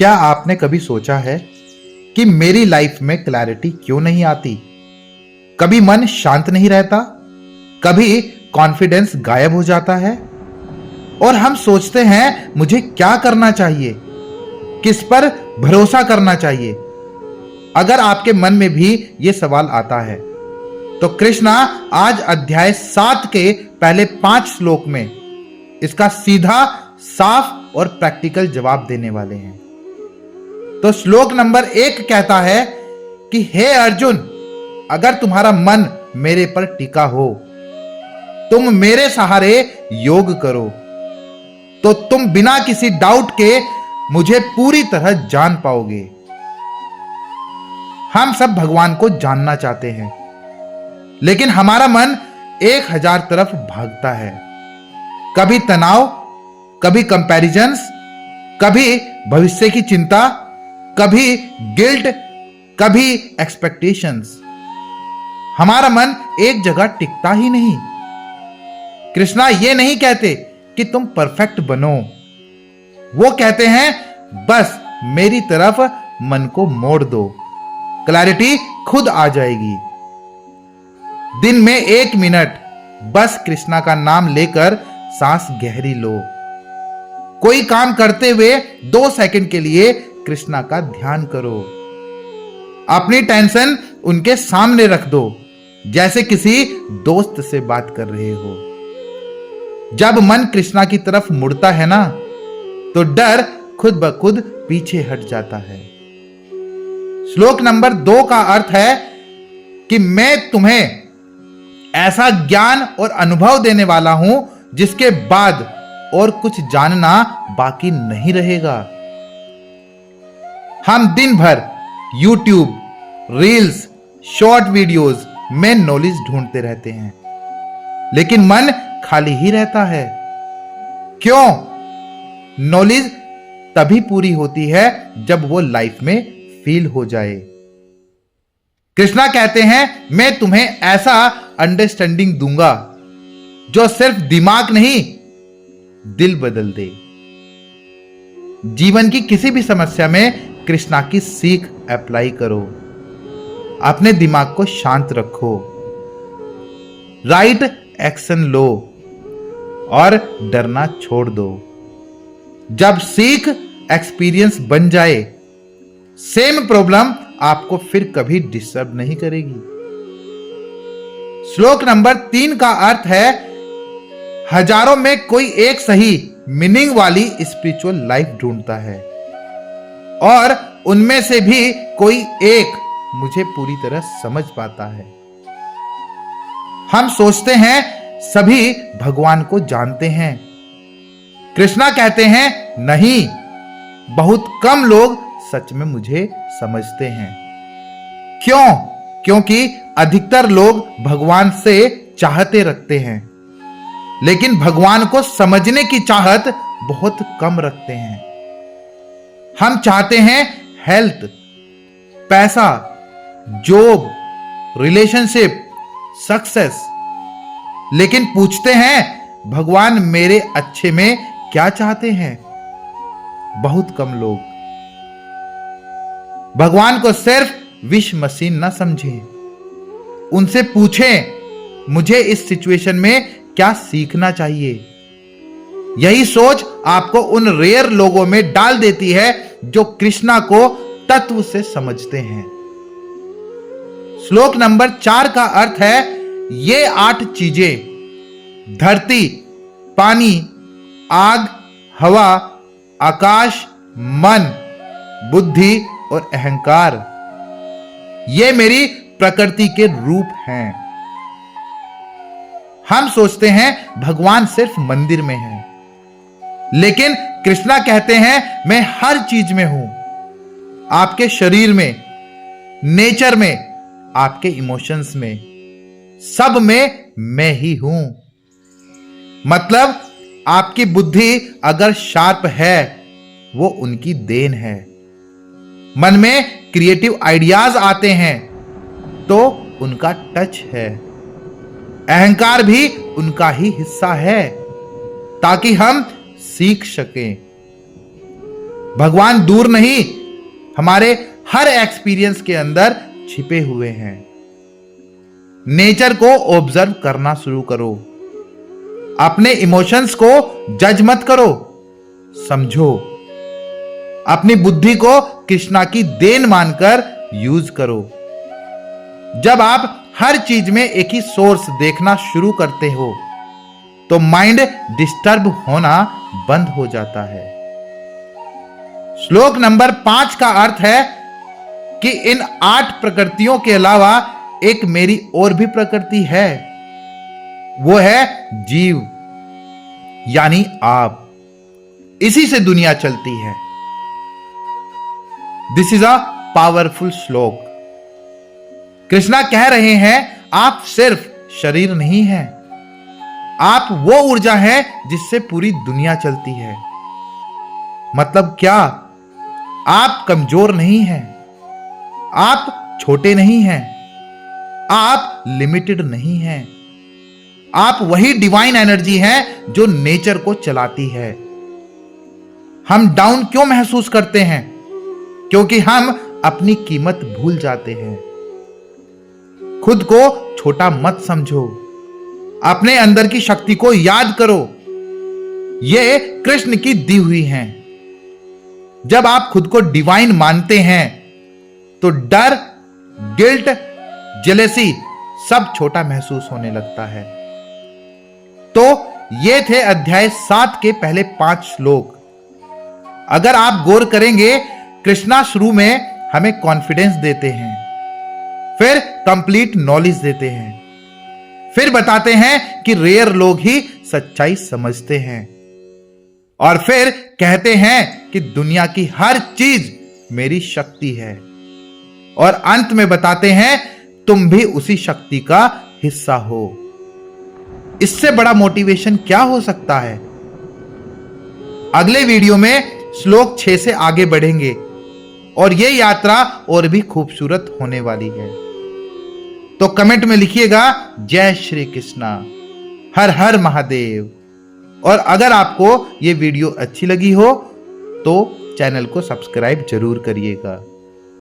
क्या आपने कभी सोचा है कि मेरी लाइफ में क्लैरिटी क्यों नहीं आती? कभी मन शांत नहीं रहता, कभी कॉन्फिडेंस गायब हो जाता है और हम सोचते हैं मुझे क्या करना चाहिए, किस पर भरोसा करना चाहिए। अगर आपके मन में भी यह सवाल आता है तो कृष्णा आज अध्याय 7 के पहले 5 श्लोक में इसका सीधा, साफ और प्रैक्टिकल जवाब देने वाले हैं। तो श्लोक नंबर 1 कहता है कि हे अर्जुन, अगर तुम्हारा मन मेरे पर टिका हो, तुम मेरे सहारे योग करो, तो तुम बिना किसी डाउट के मुझे पूरी तरह जान पाओगे। हम सब भगवान को जानना चाहते हैं, लेकिन हमारा मन 1000 तरफ भागता है। कभी तनाव, कभी कंपैरिजंस, कभी भविष्य की चिंता, कभी गिल्ट, कभी एक्सपेक्टेशंस। हमारा मन एक जगह टिकता ही नहीं। कृष्णा ये नहीं कहते कि तुम परफेक्ट बनो, वो कहते हैं बस मेरी तरफ मन को मोड़ दो, क्लैरिटी खुद आ जाएगी। दिन में 1 मिनट बस कृष्णा का नाम लेकर सांस गहरी लो। कोई काम करते हुए 2 सेकंड के लिए कृष्णा का ध्यान करो। अपनी टेंशन उनके सामने रख दो, जैसे किसी दोस्त से बात कर रहे हो। जब मन कृष्णा की तरफ मुड़ता है ना, तो डर खुद ब खुद पीछे हट जाता है। श्लोक नंबर 2 का अर्थ है कि मैं तुम्हें ऐसा ज्ञान और अनुभव देने वाला हूं जिसके बाद और कुछ जानना बाकी नहीं रहेगा। हम दिन भर YouTube, रील्स, शॉर्ट वीडियोस में नॉलेज ढूंढते रहते हैं, लेकिन मन खाली ही रहता है। क्यों? नॉलेज तभी पूरी होती है जब वो लाइफ में फील हो जाए। कृष्णा कहते हैं मैं तुम्हें ऐसा अंडरस्टैंडिंग दूंगा जो सिर्फ दिमाग नहीं, दिल बदल दे। जीवन की किसी भी समस्या में कृष्णा की सीख अप्लाई करो। अपने दिमाग को शांत रखो, राइट एक्शन लो और डरना छोड़ दो। जब सीख एक्सपीरियंस बन जाए, सेम प्रॉब्लम आपको फिर कभी डिस्टर्ब नहीं करेगी। श्लोक नंबर 3 का अर्थ है हजारों में कोई एक सही मीनिंग वाली स्पिरिचुअल लाइफ ढूंढता है और उनमें से भी कोई एक मुझे पूरी तरह समझ पाता है। हम सोचते हैं सभी भगवान को जानते हैं। कृष्णा कहते हैं नहीं, बहुत कम लोग सच में मुझे समझते हैं। क्यों? क्योंकि अधिकतर लोग भगवान से चाहते रखते हैं, लेकिन भगवान को समझने की चाहत बहुत कम रखते हैं। हम चाहते हैं हेल्थ, पैसा, जॉब, रिलेशनशिप, सक्सेस, लेकिन पूछते हैं भगवान मेरे अच्छे में क्या चाहते हैं? बहुत कम लोग। भगवान को सिर्फ विश मशीन ना समझें, उनसे पूछें मुझे इस सिचुएशन में क्या सीखना चाहिए। यही सोच आपको उन रेयर लोगों में डाल देती है जो कृष्णा को तत्व से समझते हैं। श्लोक नंबर 4 का अर्थ है ये 8 चीजें, धरती, पानी, आग, हवा, आकाश, मन, बुद्धि और अहंकार, ये मेरी प्रकृति के रूप हैं। हम सोचते हैं भगवान सिर्फ मंदिर में है, लेकिन कृष्णा कहते हैं मैं हर चीज में हूं। आपके शरीर में, नेचर में, आपके इमोशंस में, सब में मैं ही हूं। मतलब आपकी बुद्धि अगर शार्प है, वो उनकी देन है। मन में क्रिएटिव आइडियाज आते हैं तो उनका टच है। अहंकार भी उनका ही हिस्सा है, ताकि हम सीख सकें। भगवान दूर नहीं, हमारे हर एक्सपीरियंस के अंदर छिपे हुए हैं। नेचर को ऑब्जर्व करना शुरू करो। अपने इमोशंस को जज मत करो, समझो। अपनी बुद्धि को कृष्णा की देन मानकर यूज करो। जब आप हर चीज में एक ही सोर्स देखना शुरू करते हो तो माइंड डिस्टर्ब होना बंद हो जाता है। श्लोक नंबर 5 का अर्थ है कि इन 8 प्रकृतियों के अलावा एक मेरी और भी प्रकृति है, वो है जीव, यानी आप। इसी से दुनिया चलती है। दिस इज अ पावरफुल श्लोक। कृष्णा कह रहे हैं आप सिर्फ शरीर नहीं हैं, आप वो ऊर्जा है जिससे पूरी दुनिया चलती है। मतलब क्या? आप कमजोर नहीं हैं, आप छोटे नहीं हैं, आप लिमिटेड नहीं हैं। आप वही डिवाइन एनर्जी हैं जो नेचर को चलाती है। हम डाउन क्यों महसूस करते हैं? क्योंकि हम अपनी कीमत भूल जाते हैं। खुद को छोटा मत समझो, अपने अंदर की शक्ति को याद करो। ये कृष्ण की दी हुई हैं। जब आप खुद को डिवाइन मानते हैं तो डर, गिल्ट, जेलेसी सब छोटा महसूस होने लगता है। तो ये थे अध्याय 7 के पहले 5 श्लोक। अगर आप गौर करेंगे, कृष्णा शुरू में हमें कॉन्फिडेंस देते हैं, फिर कंप्लीट नॉलेज देते हैं, फिर बताते हैं कि रेयर लोग ही सच्चाई समझते हैं, और फिर कहते हैं कि दुनिया की हर चीज मेरी शक्ति है, और अंत में बताते हैं तुम भी उसी शक्ति का हिस्सा हो। इससे बड़ा मोटिवेशन क्या हो सकता है? अगले वीडियो में श्लोक 6 से आगे बढ़ेंगे और यह यात्रा और भी खूबसूरत होने वाली है। तो कमेंट में लिखिएगा जय श्री कृष्णा, हर हर महादेव। और अगर आपको यह वीडियो अच्छी लगी हो तो चैनल को सब्सक्राइब जरूर करिएगा।